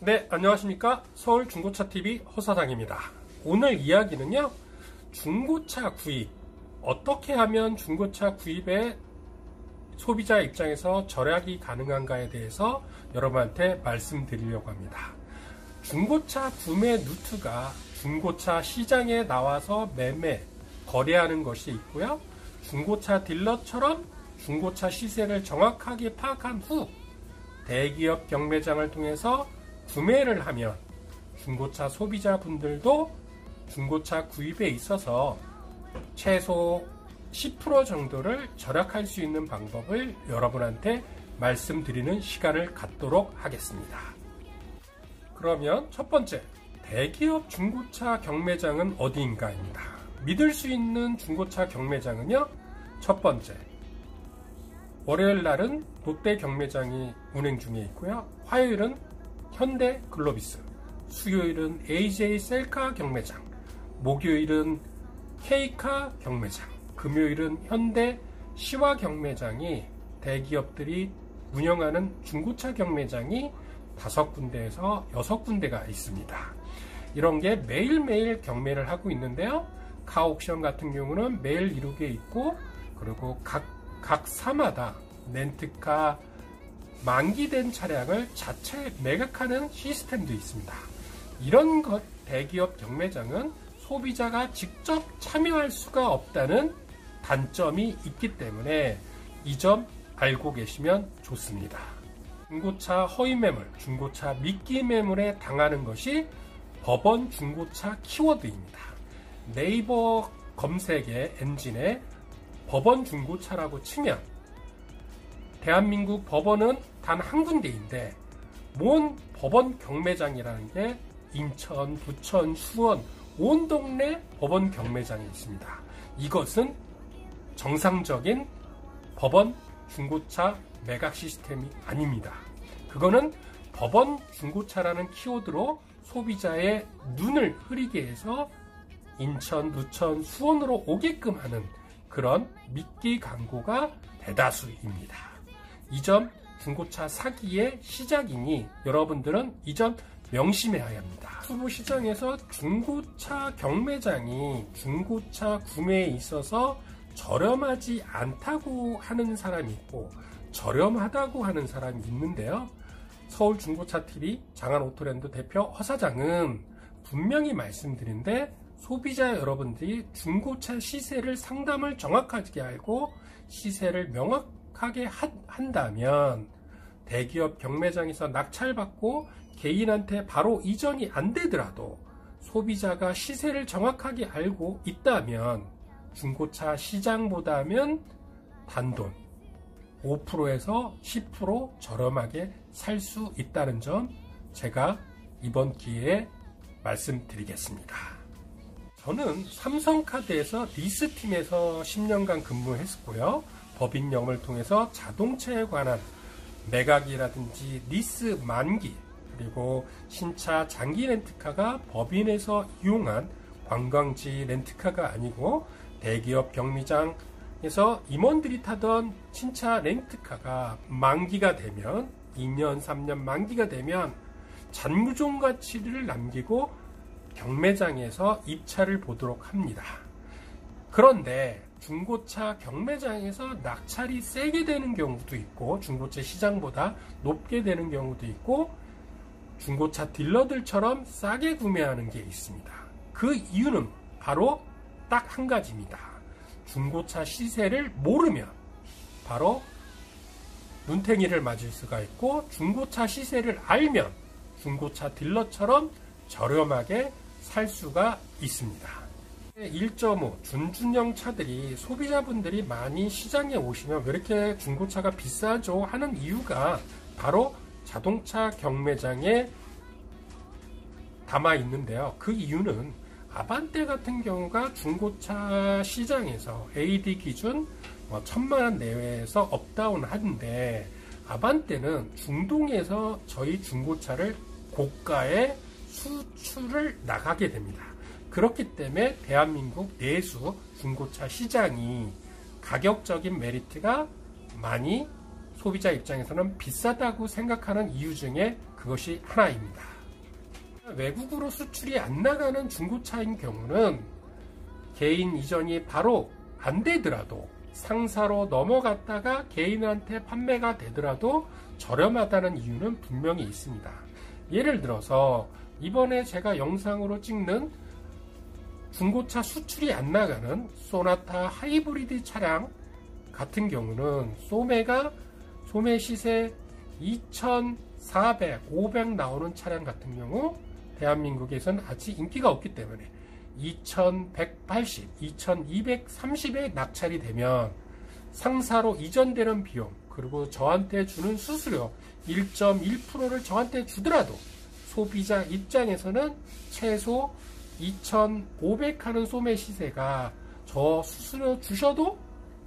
네, 안녕하십니까. 서울중고차TV 허사장입니다. 오늘 이야기는요, 중고차 구입, 어떻게 하면 중고차 구입에 소비자 입장에서 절약이 가능한가에 대해서 여러분한테 말씀드리려고 합니다. 중고차 구매 루트가 중고차 시장에 나와서 매매, 거래하는 것이 있고요. 중고차 딜러처럼 중고차 시세를 정확하게 파악한 후 대기업 경매장을 통해서 구매를 하면 중고차 소비자분들도 중고차 구입에 있어서 최소 10% 정도를 절약할 수 있는 방법을 여러분한테 말씀드리는 시간을 갖도록 하겠습니다. 그러면 첫 번째, 대기업 중고차 경매장은 어디인가입니다. 믿을 수 있는 중고차 경매장은요, 첫 번째, 월요일 날은 롯데 경매장이 운행 중에 있고요. 화요일은 현대 글로비스, 수요일은 AJ 셀카 경매장, 목요일은 K카 경매장, 금요일은 현대 시와 경매장이 대기업들이 운영하는 중고차 경매장이 5군데에서 6군데가 있습니다. 이런 게 매일매일 경매를 하고 있는데요. 카옥션 같은 경우는 매일 이루게 있고, 그리고 각 사마다 렌트카 만기된 차량을 자체 매각하는 시스템도 있습니다. 이런 것 대기업 경매장은 소비자가 직접 참여할 수가 없다는 단점이 있기 때문에 이 점 알고 계시면 좋습니다. 중고차 허위 매물, 중고차 미끼 매물에 당하는 것이 법원 중고차 키워드입니다. 네이버 검색의 엔진에 법원 중고차라고 치면 대한민국 법원은 단 한 군데인데 모든 법원 경매장이라는 게 인천, 부천, 수원 온 동네 법원 경매장이 있습니다. 이것은 정상적인 법원 중고차 매각 시스템이 아닙니다. 그거는 법원 중고차라는 키워드로 소비자의 눈을 흐리게 해서 인천, 부천, 수원으로 오게끔 하는 그런 미끼 광고가 대다수입니다. 이 점 중고차 사기의 시작이니 여러분들은 이 점 명심해야 합니다. 후보 시장에서 중고차 경매장이 중고차 구매에 있어서 저렴하지 않다고 하는 사람이 있고 저렴하다고 하는 사람이 있는데요. 서울중고차TV 장안오토랜드 대표 허사장은 분명히 말씀드린데 소비자 여러분들이 중고차 시세를 상담을 정확하게 알고 시세를 명확하게 한다면 대기업 경매장에서 낙찰받고 개인한테 바로 이전이 안 되더라도 소비자가 시세를 정확하게 알고 있다면 중고차 시장보다는 단돈 5%에서 10% 저렴하게 살 수 있다는 점 제가 이번 기회에 말씀드리겠습니다. 저는 삼성카드에서 리스팀에서 10년간 근무했었고요. 법인영을 통해서 자동차에 관한 매각이라든지 리스 만기, 그리고 신차 장기 렌트카가 법인에서 이용한 관광지 렌트카가 아니고 대기업 경매장에서 임원들이 타던 신차 렌트카가 만기가 되면 2년, 3년 만기가 되면 잔고종 가치를 남기고 경매장에서 입찰을 보도록 합니다. 그런데 중고차 경매장에서 낙찰이 세게 되는 경우도 있고 중고차 시장보다 높게 되는 경우도 있고 중고차 딜러들처럼 싸게 구매하는 게 있습니다. 그 이유는 바로 딱 한 가지입니다. 중고차 시세를 모르면 바로 눈탱이를 맞을 수가 있고 중고차 시세를 알면 중고차 딜러처럼 저렴하게 살 수가 있습니다. 1.5 준준형 차들이 소비자분들이 많이 시장에 오시면 왜 이렇게 중고차가 비싸죠 하는 이유가 바로 자동차 경매장에 담아 있는데요. 그 이유는 아반떼 같은 경우가 중고차 시장에서 AD 기준 1000만원 내외에서 업다운 하는데 아반떼는 중동에서 저희 중고차를 고가에 수출을 나가게 됩니다. 그렇기 때문에 대한민국 내수 중고차 시장이 가격적인 메리트가 많이 소비자 입장에서는 비싸다고 생각하는 이유 중에 그것이 하나입니다. 외국으로 수출이 안 나가는 중고차인 경우는 개인 이전이 바로 안 되더라도 상사로 넘어갔다가 개인한테 판매가 되더라도 저렴하다는 이유는 분명히 있습니다. 예를 들어서 이번에 제가 영상으로 찍는 중고차 수출이 안 나가는 소나타 하이브리드 차량 같은 경우는 소매 시세 2,400, 500 나오는 차량 같은 경우 대한민국에서는 아직 인기가 없기 때문에 2,180, 2,230에 낙찰이 되면 상사로 이전되는 비용 그리고 저한테 주는 수수료 1.1%를 저한테 주더라도 소비자 입장에서는 최소 2,500 하는 소매 시세가 저 수수료 주셔도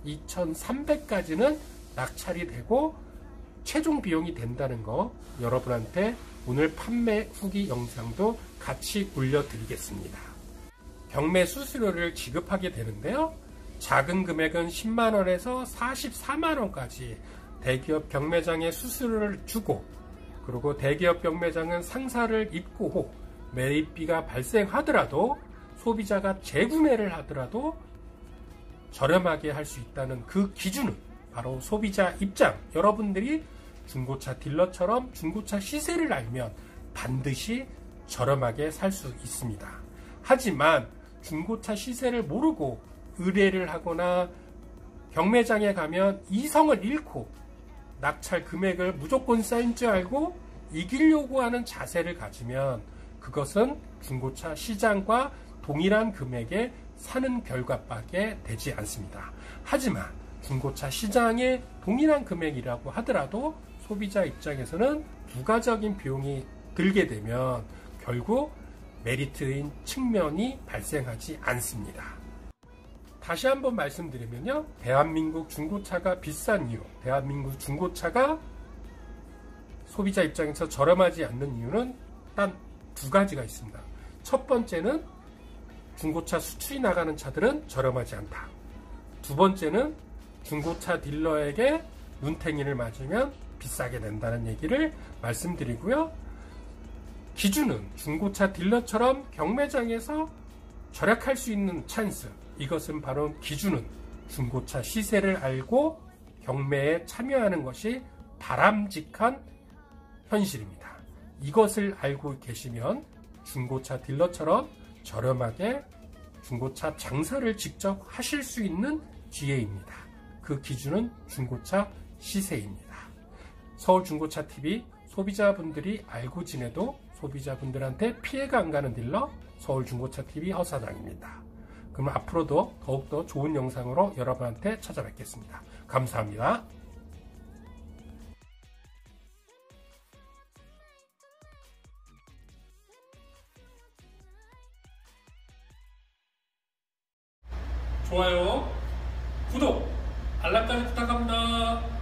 2,300까지는 낙찰이 되고 최종 비용이 된다는 거 여러분한테 오늘 판매 후기 영상도 같이 올려드리겠습니다. 경매 수수료를 지급하게 되는데요. 작은 금액은 10만원에서 44만원까지 대기업 경매장에 수수료를 주고 그리고 대기업 경매장은 상사를 입고 후 매입비가 발생하더라도 소비자가 재구매를 하더라도 저렴하게 할 수 있다는 그 기준은 바로 소비자 입장 여러분들이 중고차 딜러처럼 중고차 시세를 알면 반드시 저렴하게 살 수 있습니다. 하지만 중고차 시세를 모르고 의뢰를 하거나 경매장에 가면 이성을 잃고 낙찰 금액을 무조건 싼 줄 알고 이기려고 하는 자세를 가지면 그것은 중고차 시장과 동일한 금액에 사는 결과밖에 되지 않습니다. 하지만 중고차 시장의 동일한 금액이라고 하더라도 소비자 입장에서는 부가적인 비용이 들게 되면 결국 메리트인 측면이 발생하지 않습니다. 다시 한번 말씀드리면요. 대한민국 중고차가 비싼 이유, 대한민국 중고차가 소비자 입장에서 저렴하지 않는 이유는 단 두 가지가 있습니다. 첫 번째는 중고차 수출이 나가는 차들은 저렴하지 않다. 두 번째는 중고차 딜러에게 눈탱이를 맞으면 비싸게 된다는 얘기를 말씀드리고요. 기준은 중고차 딜러처럼 경매장에서 절약할 수 있는 찬스. 이것은 바로 기준은 중고차 시세를 알고 경매에 참여하는 것이 바람직한 현실입니다. 이것을 알고 계시면 중고차 딜러처럼 저렴하게 중고차 장사를 직접 하실 수 있는 기회입니다. 그 기준은 중고차 시세입니다. 서울중고차TV 소비자분들이 알고 지내도 소비자분들한테 피해가 안 가는 딜러 서울중고차TV 허사장입니다. 그럼 앞으로도 더욱더 좋은 영상으로 여러분한테 찾아뵙겠습니다. 감사합니다. 좋아요, 구독, 알람까지 부탁합니다.